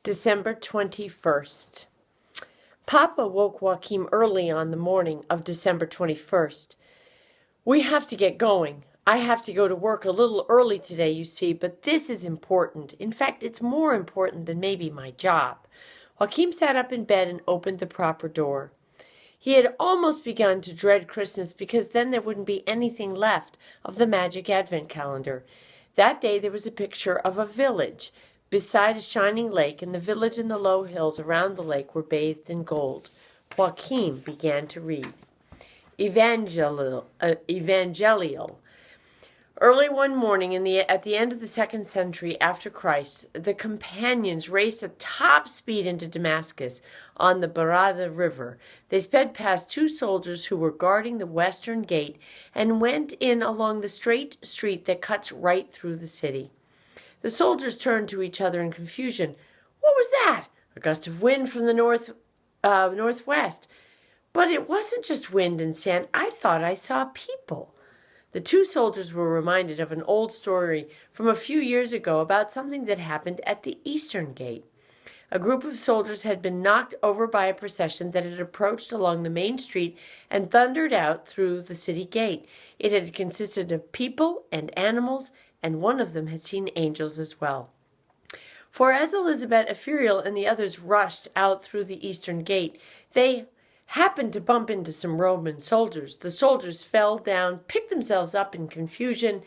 December 21st. Papa woke Joachim early on the morning of December 21st. We have to get going. I have to go to work a little early today, you see, but this is important. In fact, it's more important than maybe my job. Joachim sat up in bed and opened the proper door. He had almost begun to dread Christmas because then there wouldn't be anything left of the magic advent calendar. That day there was a picture of a village beside a shining lake, and the village and the low hills around the lake were bathed in gold. Joachim began to read. Evangelial. Early one morning at the end of the 2nd century after Christ, the companions raced at top speed into Damascus on the Barada River. They sped past 2 soldiers who were guarding the western gate and went in along the straight street that cuts right through the city. The soldiers turned to each other in confusion. What was that? A gust of wind from the northwest. But it wasn't just wind and sand. I thought I saw people. The 2 soldiers were reminded of an old story from a few years ago about something that happened at the eastern gate. A group of soldiers had been knocked over by a procession that had approached along the main street and thundered out through the city gate. It had consisted of people and animals, and one of them had seen angels as well. For as Elizabeth, Ephriel, and the others rushed out through the eastern gate, they happened to bump into some Roman soldiers. The soldiers fell down, picked themselves up in confusion,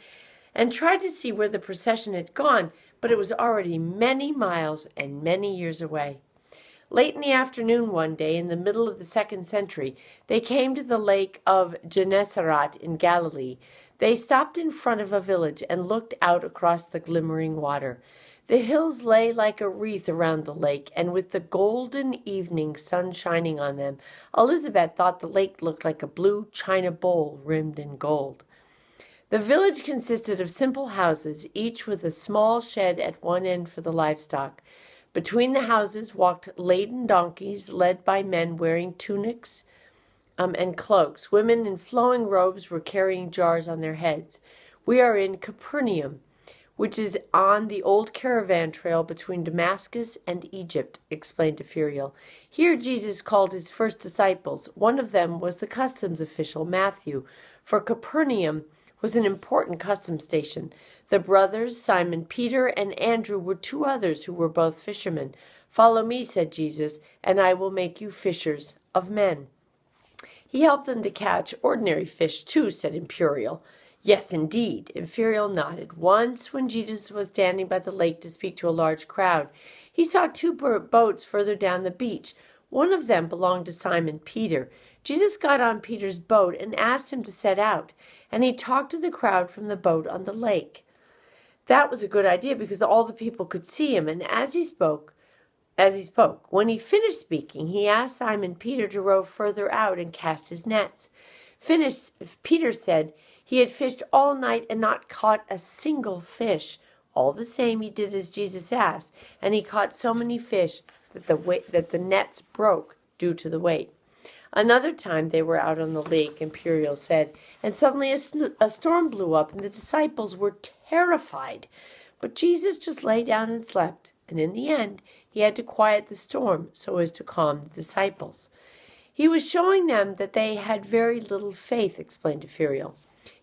and tried to see where the procession had gone, but it was already many miles and many years away. Late in the afternoon one day, in the middle of the 2nd century, they came to the lake of Gennesaret in Galilee. They stopped in front of a village and looked out across the glimmering water. The hills lay like a wreath around the lake, and with the golden evening sun shining on them, Elizabeth thought the lake looked like a blue china bowl rimmed in gold. The village consisted of simple houses, each with a small shed at one end for the livestock. Between the houses walked laden donkeys led by men wearing tunics and cloaks. Women in flowing robes were carrying jars on their heads. We are in Capernaum, which is on the old caravan trail between Damascus and Egypt, explained Ephriel. Here Jesus called his first disciples. One of them was the customs official, Matthew, for Capernaum was an important customs station. The brothers, Simon Peter and Andrew, were 2 others who were both fishermen. "Follow me," said Jesus, "and I will make you fishers of men." He helped them to catch ordinary fish, too, said Ephriel. Yes, indeed, Ephriel nodded. Once, when Jesus was standing by the lake to speak to a large crowd, he saw 2 boats further down the beach. One of them belonged to Simon Peter. Jesus got on Peter's boat and asked him to set out, and he talked to the crowd from the boat on the lake. That was a good idea because all the people could see him, and as he spoke, when he finished speaking, he asked Simon Peter to row further out and cast his nets. Peter said he had fished all night and not caught a single fish. All the same, he did as Jesus asked, and he caught so many fish that the nets broke due to the weight. Another time they were out on the lake, Ephriel said, and suddenly a storm blew up, and the disciples were terrified. But Jesus just lay down and slept, and in the end, he had to quiet the storm so as to calm the disciples. He was showing them that they had very little faith, explained Ephriel.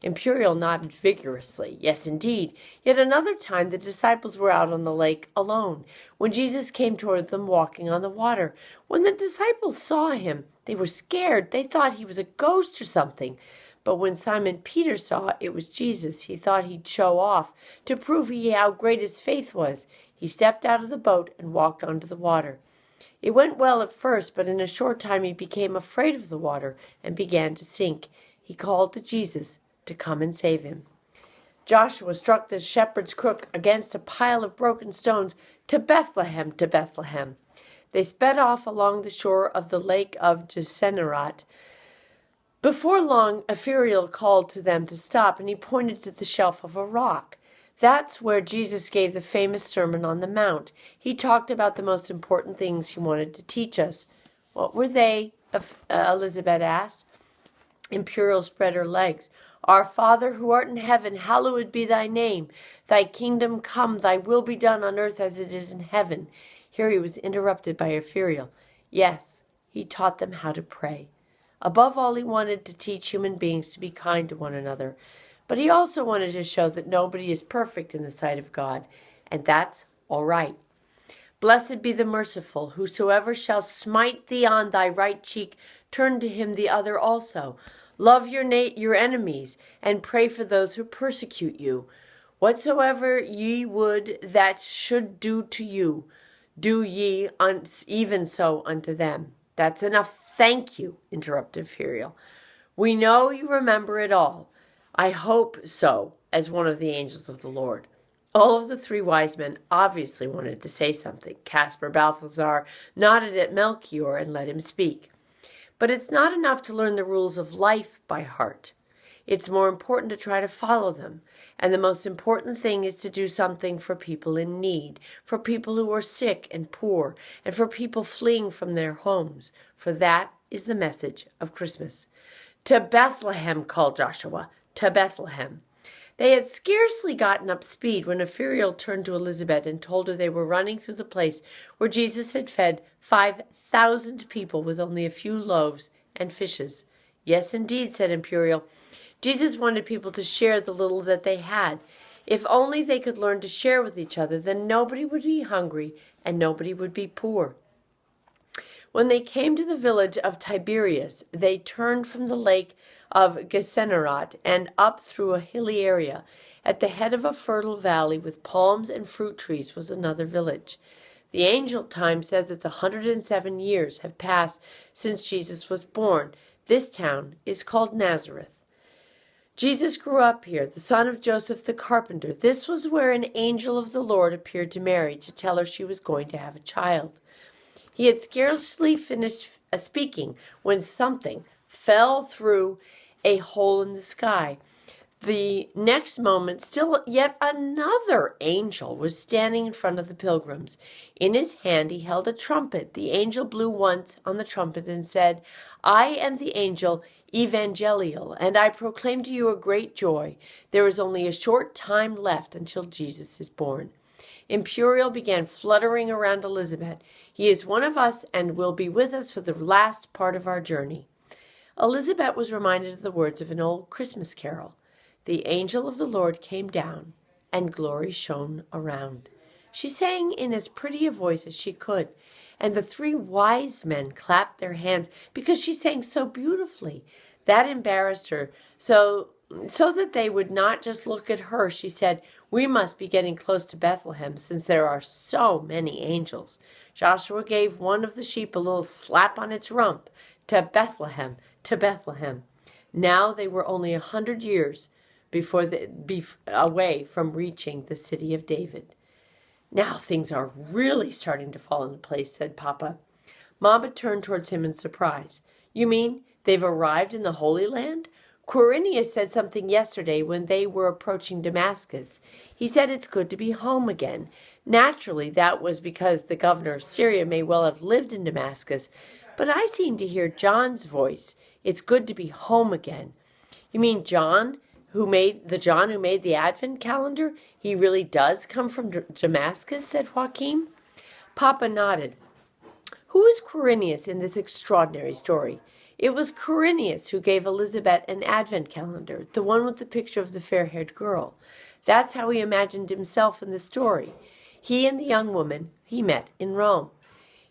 Ephriel nodded vigorously. Yes, indeed. Yet another time the disciples were out on the lake alone, when Jesus came toward them walking on the water. When the disciples saw him, they were scared. They thought he was a ghost or something. But when Simon Peter saw it was Jesus, he thought he'd show off to prove how great his faith was. He stepped out of the boat and walked onto the water. It went well at first, but in a short time he became afraid of the water and began to sink. He called to Jesus to come and save him. Joshua struck the shepherd's crook against a pile of broken stones. To Bethlehem, to Bethlehem. They sped off along the shore of the lake of Gennesaret. Before long, Ephriel called to them to stop, and he pointed to the shelf of a rock. That's where Jesus gave the famous Sermon on the Mount. He talked about the most important things he wanted to teach us. What were they? Elizabeth asked. Ephriel spread her legs. Our Father who art in heaven, hallowed be thy name. Thy kingdom come, thy will be done on earth as it is in heaven. Here he was interrupted by Ephriel. Yes, he taught them how to pray. Above all, he wanted to teach human beings to be kind to one another. But he also wanted to show that nobody is perfect in the sight of God, and that's all right. Blessed be the merciful, whosoever shall smite thee on thy right cheek, turn to him the other also. Love your enemies, and pray for those who persecute you. Whatsoever ye would that should do to you, do ye even so unto them. That's enough. Thank you, interrupted Ephriel. We know you remember it all. I hope so, as one of the angels of the Lord. All of the three wise men obviously wanted to say something. Caspar Balthazar nodded at Melchior and let him speak. But it's not enough to learn the rules of life by heart. It's more important to try to follow them. And the most important thing is to do something for people in need, for people who are sick and poor, and for people fleeing from their homes. For that is the message of Christmas. To Bethlehem, called Joshua. To Bethlehem. They had scarcely gotten up speed when Ephriel turned to Elizabeth and told her they were running through the place where Jesus had fed 5,000 people with only a few loaves and fishes. Yes, indeed, said Ephriel. Jesus wanted people to share the little that they had. If only they could learn to share with each other, then nobody would be hungry and nobody would be poor. When they came to the village of Tiberias, they turned from the lake of Gennesaret and up through a hilly area. At the head of a fertile valley with palms and fruit trees was another village. The angel time says it's 107 years have passed since Jesus was born. This town is called Nazareth. Jesus grew up here, the son of Joseph the carpenter. This was where an angel of the Lord appeared to Mary to tell her she was going to have a child. He had scarcely finished speaking when something fell through a hole in the sky. The next moment, still yet another angel was standing in front of the pilgrims. In his hand he held a trumpet. The angel blew once on the trumpet and said, I am the angel Evangeliel, and I proclaim to you a great joy. There is only a short time left until Jesus is born. Ephriel began fluttering around Elizabeth. He is one of us and will be with us for the last part of our journey. Elizabeth was reminded of the words of an old Christmas carol. The angel of the Lord came down, and glory shone around. She sang in as pretty a voice as she could, and the three wise men clapped their hands because she sang so beautifully. That embarrassed her, so that they would not just look at her, she said, we must be getting close to Bethlehem since there are so many angels. Joshua gave one of the sheep a little slap on its rump. To Bethlehem, to Bethlehem. Now they were only 100 years away from reaching the city of David. Now things are really starting to fall into place, said Papa. Mama turned towards him in surprise. You mean they've arrived in the Holy Land? Quirinius said something yesterday when they were approaching Damascus. He said it's good to be home again. Naturally, that was because the governor of Syria may well have lived in Damascus, but I seem to hear John's voice. It's good to be home again. You mean John who made the Advent calendar? He really does come from Damascus, said Joachim. Papa nodded. Who is Quirinius in this extraordinary story? It was Quirinius who gave Elizabeth an Advent calendar, the one with the picture of the fair-haired girl. That's how he imagined himself in the story. He and the young woman he met in Rome.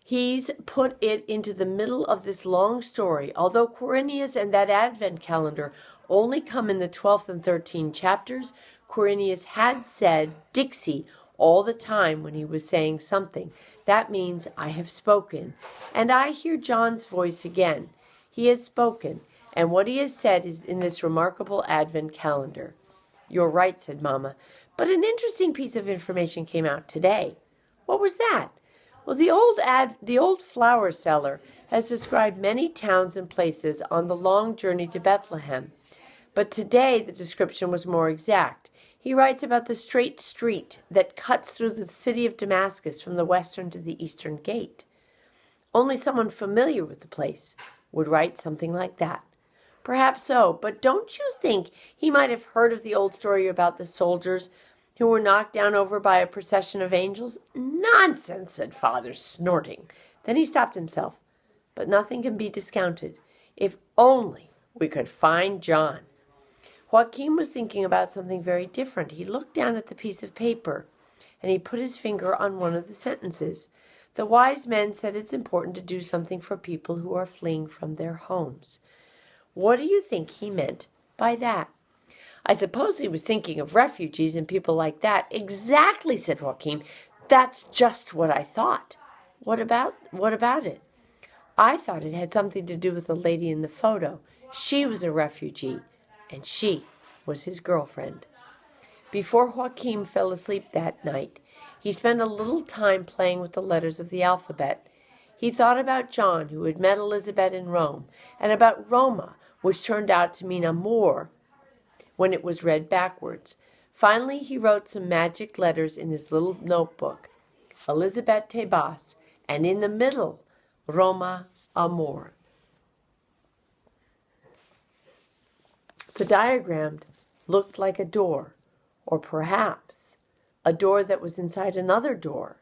He's put it into the middle of this long story, although Quirinius and that Advent calendar only come in the 12th and 13th chapters. Quirinius had said Dixie all the time when he was saying something. That means I have spoken. And I hear John's voice again. He has spoken, and what he has said is in this remarkable Advent calendar. You're right, said Mama, but an interesting piece of information came out today. What was that? Well, the old flower seller has described many towns and places on the long journey to Bethlehem, but today the description was more exact. He writes about the straight street that cuts through the city of Damascus from the western to the eastern gate. Only someone familiar with the place would write something like that. Perhaps so, but don't you think he might have heard of the old story about the soldiers who were knocked down over by a procession of angels? Nonsense, said Father, snorting. Then he stopped himself. But nothing can be discounted. If only we could find John. Joaquin was thinking about something very different. He looked down at the piece of paper, and he put his finger on one of the sentences. The wise men said it's important to do something for people who are fleeing from their homes. What do you think he meant by that? I suppose he was thinking of refugees and people like that. Exactly, said Joaquin. That's just what I thought. What about it? I thought it had something to do with the lady in the photo. She was a refugee, and she was his girlfriend. Before Joaquin fell asleep that night, he spent a little time playing with the letters of the alphabet. He thought about John, who had met Elizabeth in Rome, and about Roma, which turned out to mean amor when it was read backwards. Finally, he wrote some magic letters in his little notebook. Elizabeth Tebas, and in the middle, Roma amor. The diagram looked like a door, or perhaps a door that was inside another door.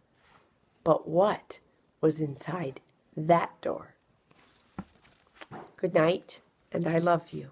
But what was inside that door? Good night, and I love you.